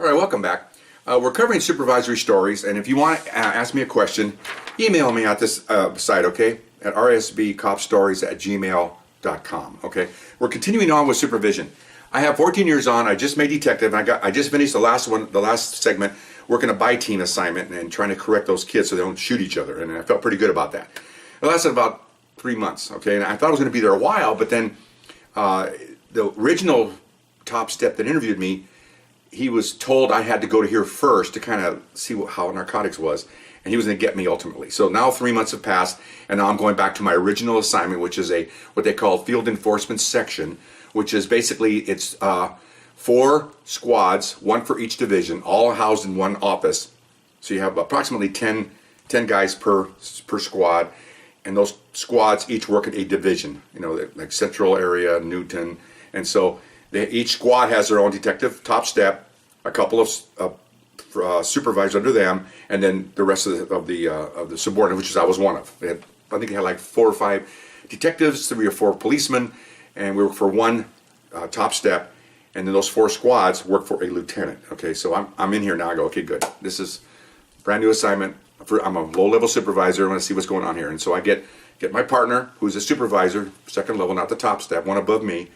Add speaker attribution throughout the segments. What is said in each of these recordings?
Speaker 1: All right, welcome back. We're covering supervisory stories, and if you want to ask me a question, email me at this site, okay, at rsbcopstories@gmail.com, okay? We're continuing on with supervision. I have 14 years on. I just made detective, and I just finished the last segment, working a by team assignment and trying to correct those kids so they don't shoot each other, and I felt pretty good about that. It lasted about 3 months, okay, and I thought I was going to be there a while, but then the original top step that interviewed me, he was told I had to go to here first to kind of see how narcotics was, and he was going to get me ultimately. So now 3 months have passed, and now I'm going back to my original assignment, which is what they call field enforcement section, which is basically it's 4 squads, 1 for each division, all housed in one office. So you have approximately 10 guys per squad, and those squads each work at a division. You know, like Central Area, Newton, and so. Each squad has their own detective, top step, a couple of supervisors under them, and then the rest of the subordinate, which I was one of. I think they had like 4 or 5 detectives, 3 or 4 policemen, and we worked for one top step, and then those 4 squads work for a lieutenant. Okay, so I'm in here now. I go, okay, good. This is a brand new assignment. I'm a low-level supervisor. I want to see what's going on here, and so I get my partner, who's a supervisor, second level, not the top step, one above me.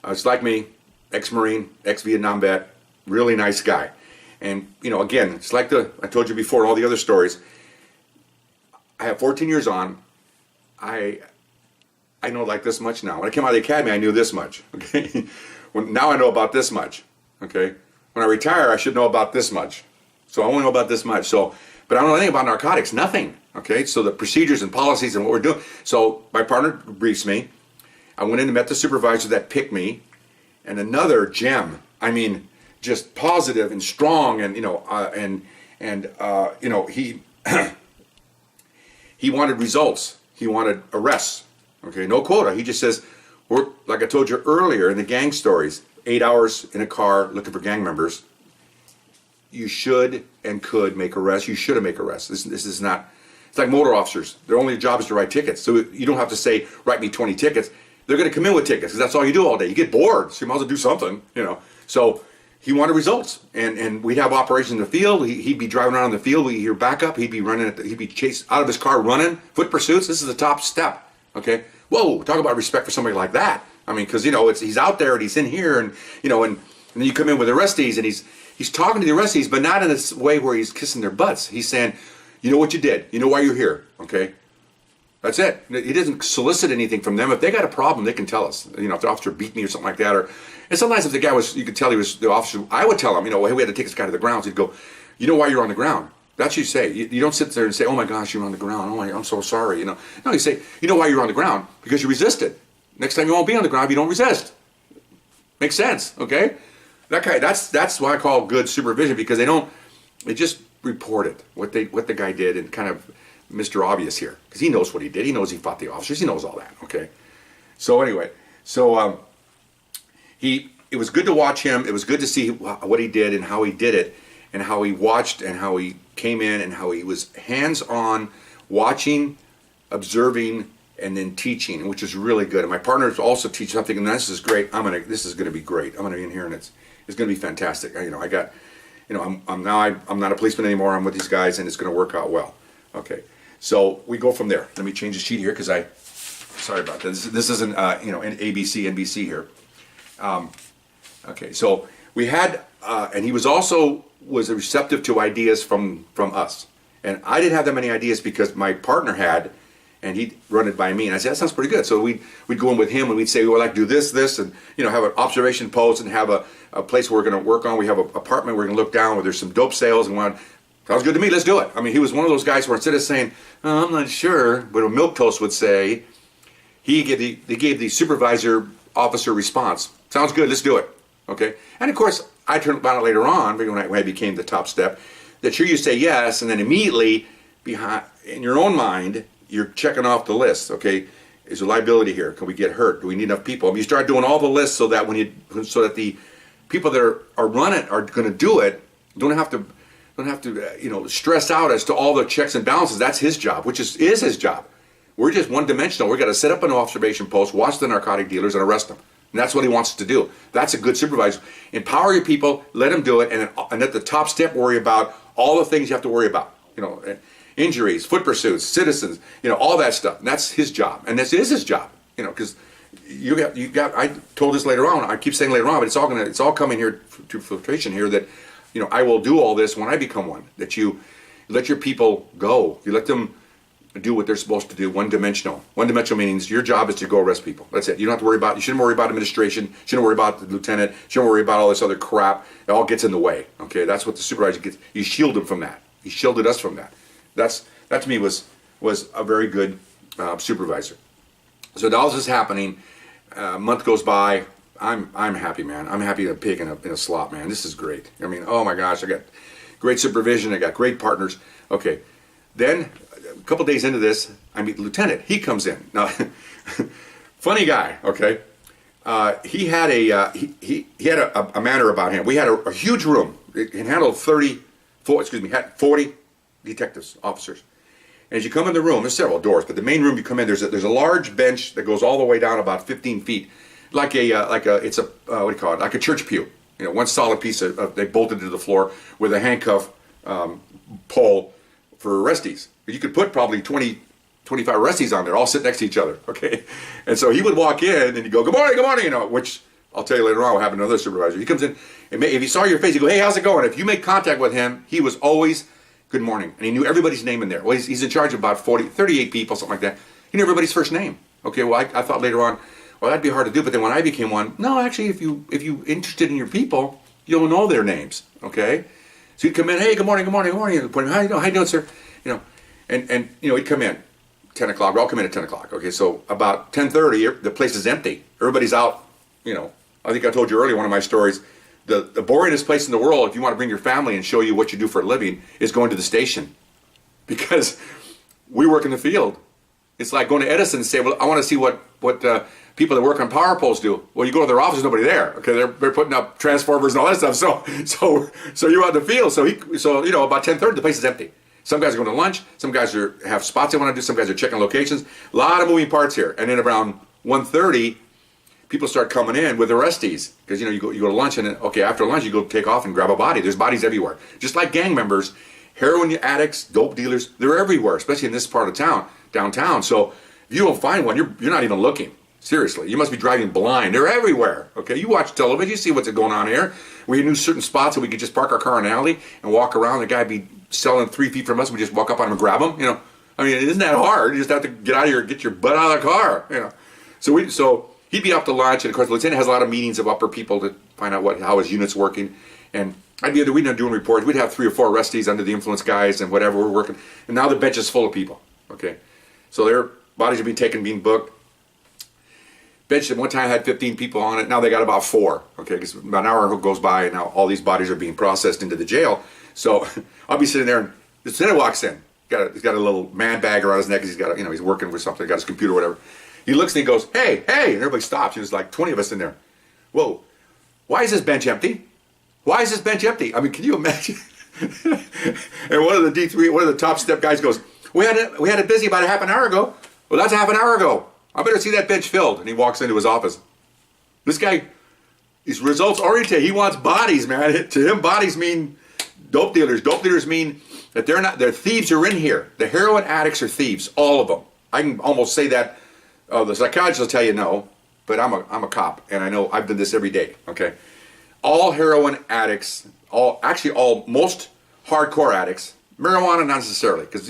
Speaker 1: It's like me, ex-Marine, ex-Vietnam vet, really nice guy. And, you know, again, it's like I told you before, all the other stories. I have 14 years on. I know like this much now. When I came out of the academy, I knew this much, okay? Now I know about this much, okay? When I retire, I should know about this much. So I only know about this much. So, but I don't know anything about narcotics, nothing, okay? So the procedures and policies and what we're doing. So my partner briefs me. I went in and met the supervisor that picked me, and another gem. I mean, just positive and strong, and you know, you know, he he wanted results. He wanted arrests. Okay, no quota. He just says, "We're like I told you earlier in the gang stories. 8 hours in a car looking for gang members. You should and could make arrests. You should make arrests. This is not. It's like motor officers. Their only job is to write tickets. So you don't have to say, write me 20 tickets. They're going to come in with tickets because that's all you do all day. You get bored, so you might as well do something, you know. So he wanted results, and we'd have operations in the field. He'd be driving around in the field. We'd hear backup. He'd be running. He'd be chased out of his car, running, foot pursuits. This is the top step. Okay. Whoa, talk about respect for somebody like that. I mean, because you know he's out there and he's in here, and you know, and then you come in with arrestees, and he's talking to the arrestees, but not in this way where he's kissing their butts. He's saying, you know what you did. You know why you're here. Okay. That's it. He doesn't solicit anything from them. If they got a problem, they can tell us. You know, if the officer beat me or something like that, and sometimes if the guy was, you could tell he was the officer. I would tell him, you know, hey, we had to take this guy to the ground. So he'd go, you know why you're on the ground? That's what you say. You don't sit there and say, oh my gosh, you're on the ground. Oh my, I'm so sorry. You know, no, you say, you know why you're on the ground? Because you resisted. Next time you won't be on the ground if you don't resist. Makes sense, okay? That's why I call good supervision, because they just report it what the guy did, and kind of Mr. Obvious here, because he knows what he did. He knows he fought the officers. He knows all that. Okay. So anyway, it was good to watch him. It was good to see what he did and how he did it, and how he watched and how he came in and how he was hands-on, watching, observing, and then teaching, which is really good. And my partners also teach something, and this is great. This is going to be great. I'm going to be in here, and it's going to be fantastic. You know, I'm not a policeman anymore. I'm with these guys, and it's going to work out well. Okay. So we go from there. Let me change the sheet here because sorry about this. This isn't, you know, ABC, NBC here. Okay, so we had, and he was receptive to ideas from us. And I didn't have that many ideas because my partner had, and he'd run it by me. And I said, that sounds pretty good. So we'd go in with him, and we'd say, we'd like to do this, and, you know, have an observation post and have a place where we're going to work on. We have an apartment we're going to look down where there's some dope sales and one. Sounds good to me, let's do it. I mean, he was one of those guys where instead of saying, oh, I'm not sure, but a milquetoast would say, they gave the supervisor officer response. Sounds good, let's do it. Okay? And of course, I turned about it later on, when I became the top step, that sure you say yes, and then immediately, in your own mind, you're checking off the list. Okay? Is there liability here? Can we get hurt? Do we need enough people? I mean, you start doing all the lists so that the people that are running are going to do it, don't have to you know, stress out as to all the checks and balances. That's his job, which is his job. We're just one-dimensional. We've got to set up an observation post, watch the narcotic dealers, and arrest them. And that's what he wants us to do. That's a good supervisor. Empower your people, let them do it, and at the top step, worry about all the things you have to worry about. Injuries, foot pursuits, citizens, all that stuff. And that's his job. And this is his job, because you got. I told this later on. I keep saying later on, but it's all coming here to filtration here that, I will do all this when I become one. That you let your people go. You let them do what they're supposed to do. One-dimensional. One-dimensional means your job is to go arrest people. That's it. You don't have to worry about. You shouldn't worry about administration. You shouldn't worry about the lieutenant. You shouldn't worry about all this other crap. It all gets in the way. Okay, that's what the supervisor gets. You shield them from that. He shielded us from that. That to me was a very good supervisor. So all this is happening. A month goes by. I'm happy, man. I'm happy to pig in a slot, man. This is great. I mean, oh my gosh, I got great supervision. I got great partners. Okay, then a couple days into this, I meet the lieutenant. He comes in. Now, funny guy. Okay, he had a manner about him. We had a huge room. It handled 40 detectives, officers. And as you come in the room, there's several doors, but the main room you come in, there's a large bench that goes all the way down about 15 feet, like a church pew. One solid piece they bolted to the floor with a handcuff pole for arrestees. You could put probably 20, 25 arrestees on there, all sitting next to each other. Okay, and so he would walk in and he'd go, "Good morning," which I'll tell you later on what happened to another supervisor. He comes in, and if he saw your face, he'd go, "Hey, how's it going?" If you make contact with him, he was always good morning. And he knew everybody's name in there. Well, he's in charge of about 38 people, something like that. He knew everybody's first name. Okay, well, I thought later on, well, that'd be hard to do. But then when I became one, no, actually, if you interested in your people, you'll know their names. Okay? So he'd come in, "Hey, good morning. How you doing, sir?" And he'd come in 10 o'clock. We all come in at 10 o'clock. Okay, so about 10:30, the place is empty. Everybody's out. I think I told you earlier, one of my stories, the boringest place in the world, if you want to bring your family and show you what you do for a living, is going to the station. Because we work in the field. It's like going to Edison and say, "Well, I want to see what people that work on power poles do." Well, you go to their office, nobody there. Okay, they're putting up transformers and all that stuff. So you're out in the field. So about 10:30, the place is empty. Some guys are going to lunch. Some guys have spots they want to do. Some guys are checking locations. A lot of moving parts here. And then around 1:30, people start coming in with arrestees, because you go to lunch, and then, after lunch you go take off and grab a body. There's bodies everywhere, just like gang members, heroin addicts, dope dealers. They're everywhere, especially in this part of town, downtown. So if you don't find one, you're not even looking. Seriously, you must be driving blind. They're everywhere. Okay, you watch television, you see what's going on here. We knew certain spots that we could just park our car in an alley and walk around. The guy be selling 3 feet from us. We just walk up on him and grab him. I mean, it isn't that hard. You just have to get out of here, get your butt out of the car. So he'd be up to lunch, and of course, the lieutenant has a lot of meetings of upper people to find out how his unit's working. And we'd not doing reports. We'd have 3 or 4 arrestees under the influence guys and whatever we're working. And now the bench is full of people. Okay, so their bodies are being taken, being booked. Bench at one time had 15 people on it. Now they got about 4. Okay, because about an hour goes by, and now all these bodies are being processed into the jail. So I'll be sitting there, and the lieutenant walks in. He's got a little man bag around his neck. He's got he's working with something. Got his computer, or whatever. He looks and he goes, "Hey!" And everybody stops. There's like 20 of us in there. Whoa! Why is this bench empty? Why is this bench empty? I mean, can you imagine? And one of the top step guys goes, "We had it busy about a half an hour ago." Well, that's a half an hour ago. I better see that bench filled. And he walks into his office. This guy, he's results oriented. He wants bodies, man. To him, bodies mean dope dealers. Dope dealers mean that their thieves are in here. The heroin addicts are thieves, all of them. I can almost say that. The psychiatrist will tell you no, but I'm a cop, and I know I've done this every day. Okay, all heroin addicts, most hardcore addicts, marijuana not necessarily, because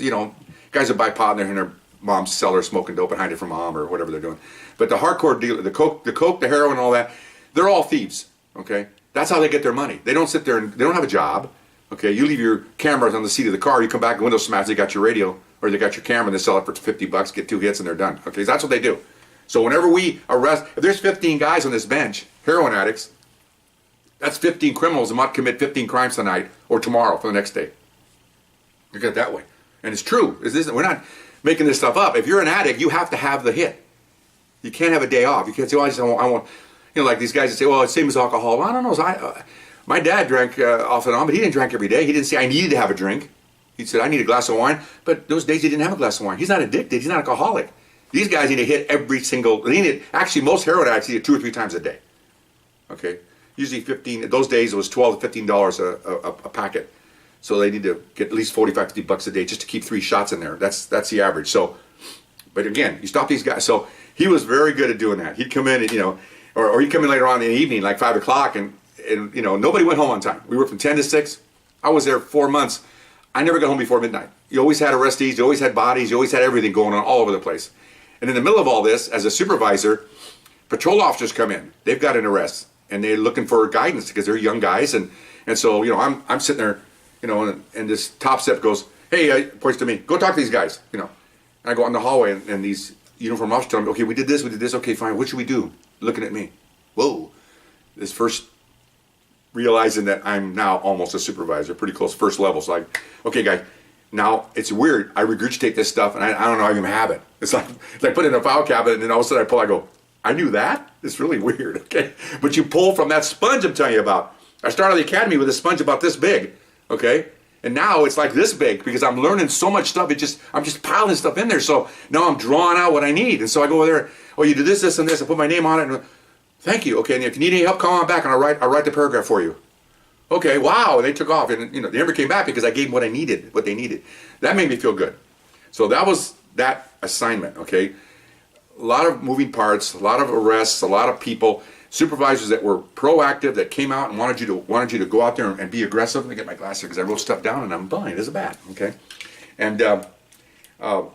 Speaker 1: guys that buy pot and they're in their mom's cellar smoking dope and hiding it from mom or whatever they're doing. But the hardcore dealer, the coke, the heroin, all that, they're all thieves. Okay, that's how they get their money. They don't sit there and they don't have a job. Okay, you leave your cameras on the seat of the car, you come back, the window smashed, they got your radio, or they got your camera, and they sell it for $50, get 2 hits, and they're done. Okay, that's what they do. So whenever we arrest, if there's 15 guys on this bench, heroin addicts, that's 15 criminals that might commit 15 crimes tonight or tomorrow for the next day. Look at it that way. And it's true. We're not making this stuff up. If you're an addict, you have to have the hit. You can't have a day off. You can't say, "Oh, I want," like these guys that say, "Well, it's the same as alcohol." Well, I don't know. My dad drank off and on, but he didn't drink every day. He didn't say, "I needed to have a drink." He said, "I need a glass of wine." But those days he didn't have a glass of wine. He's not addicted. He's not alcoholic. These guys need to hit every single, actually most heroin addicts need it 2 or 3 times a day. Okay? Usually 15, those days it was $12 to $15 a packet. So they need to get at least 45, 50 bucks a day just to keep 3 shots in there. That's the average. So, but again, you stop these guys. So he was very good at doing that. He'd come in and, or he'd come in later on in the evening, like 5 o'clock, and nobody went home on time. We worked from 10 to 6. I was there 4 months. I never got home before midnight. You always had arrestees, you always had bodies, you always had everything going on all over the place. And in the middle of all this, as a supervisor, patrol officers come in. They've got an arrest, and they're looking for guidance because they're young guys. And so, I'm sitting there, and this top step goes, hey, points to me, go talk to these guys, And I go out in the hallway, and these uniform officers tell me, okay, we did this, okay, fine, what should we do? Looking at me. Whoa. This first realizing that I'm now almost a supervisor, pretty close, first level. So okay, guys, now it's weird. I regurgitate this stuff, and I don't know how I even have it. It's like put it in a file cabinet, and then all of a sudden I go, I knew that? It's really weird, okay? But you pull from that sponge I'm telling you about. I started the academy with a sponge about this big, okay? And now it's like this big because I'm learning so much stuff. I'm just piling stuff in there. So now I'm drawing out what I need. And so I go over there, oh, you do this, this, and this. I put my name on it, and thank you. Okay, and if you need any help, call on back, and I'll write the paragraph for you. Okay, wow, and they took off, and they never came back because I gave them what they needed. That made me feel good. So that was that assignment. Okay, a lot of moving parts, a lot of arrests, a lot of people, supervisors that were proactive, that came out and wanted you to go out there and be aggressive. Let me get my glasses because I wrote stuff down and I'm blind as a bat. Okay, and okay,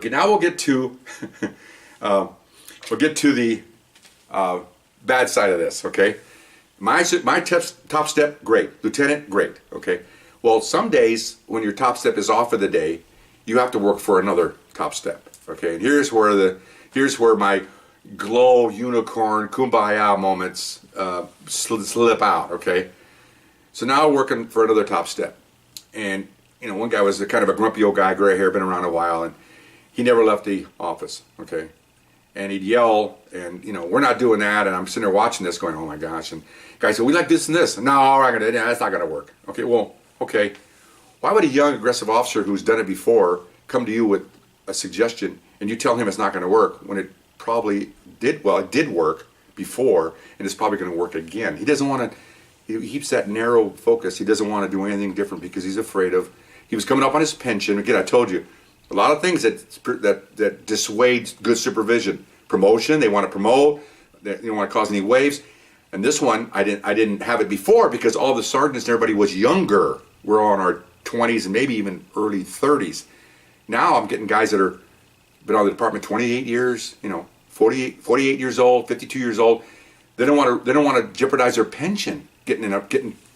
Speaker 1: now we'll get to the bad side of this, okay? My top step, great. Lieutenant, great, okay? Well, some days when your top step is off for the day, you have to work for another top step, okay? And here's where my glow, unicorn, kumbaya moments slip out, okay? So now working for another top step. And, one guy was kind of a grumpy old guy, gray hair, been around a while, and he never left the office, okay? And he'd yell, and we're not doing that. And I'm sitting there watching this, going, "Oh my gosh!" And guys said, "We like this and this." No, that's not gonna work. Okay, well, okay. Why would a young, aggressive officer who's done it before come to you with a suggestion, and you tell him it's not going to work when it probably did? Well, it did work before, and it's probably going to work again. He doesn't want to. He keeps that narrow focus. He doesn't want to do anything different because he's afraid of. He was coming up on his pension. Again, I told you. A lot of things that dissuade good supervision. Promotion, they want to promote, they don't want to cause any waves. And this one, I didn't have it before because all the sergeants and everybody was younger. We're all in our 20s and maybe even early 30s. Now I'm getting guys that are been on the department 28 years, 48 years old, 52 years old. They don't want to jeopardize their pension getting.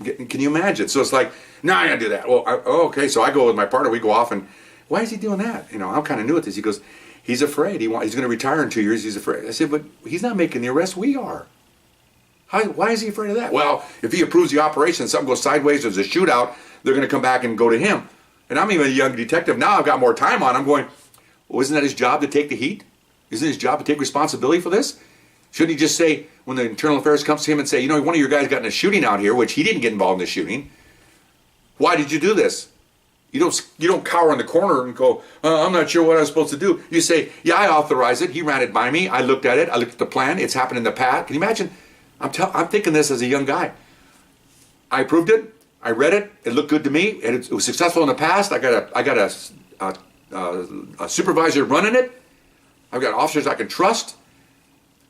Speaker 1: Can you imagine? So it's like, no, I gotta do that. Well, okay. So I go with my partner. We go off and. Why is he doing that? I'm kind of new at this. He goes, he's afraid. He's going to retire in 2 years. He's afraid. I said, but he's not making the arrest. We are. Why is he afraid of that? Well, if he approves the operation, something goes sideways, there's a shootout, they're going to come back and go to him. And I'm even a young detective. Now I've got more time on. I'm going, well, isn't that his job to take the heat? Isn't his job to take responsibility for this? Shouldn't he just say, when the internal affairs comes to him and say, one of your guys got in a shooting out here, which he didn't get involved in the shooting. Why did you do this? You don't cower in the corner and go, I'm not sure what I'm supposed to do. You say, yeah, I authorized it. He ran it by me. I looked at it. I looked at the plan. It's happened in the past. Can you imagine? I'm thinking this as a young guy. I approved it. I read it. It looked good to me. And it was successful in the past. I got a supervisor running it. I've got officers I can trust.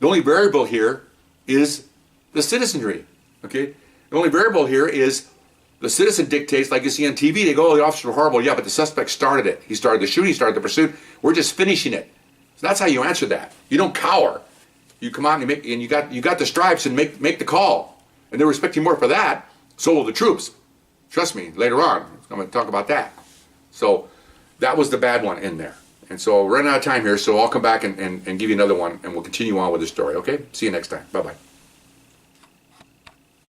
Speaker 1: The only variable here is the citizenry. Okay? The only variable here is the citizen dictates, like you see on TV, they go, oh, the officers were horrible. Yeah, but the suspect started it. He started the shooting, he started the pursuit. We're just finishing it. So that's how you answer that. You don't cower. You come out and you got the stripes and make the call. And they'll respect you more for that. So will the troops. Trust me, later on, I'm going to talk about that. So that was the bad one in there. And so we're running out of time here, so I'll come back and give you another one, and we'll continue on with the story, okay? See you next time. Bye-bye.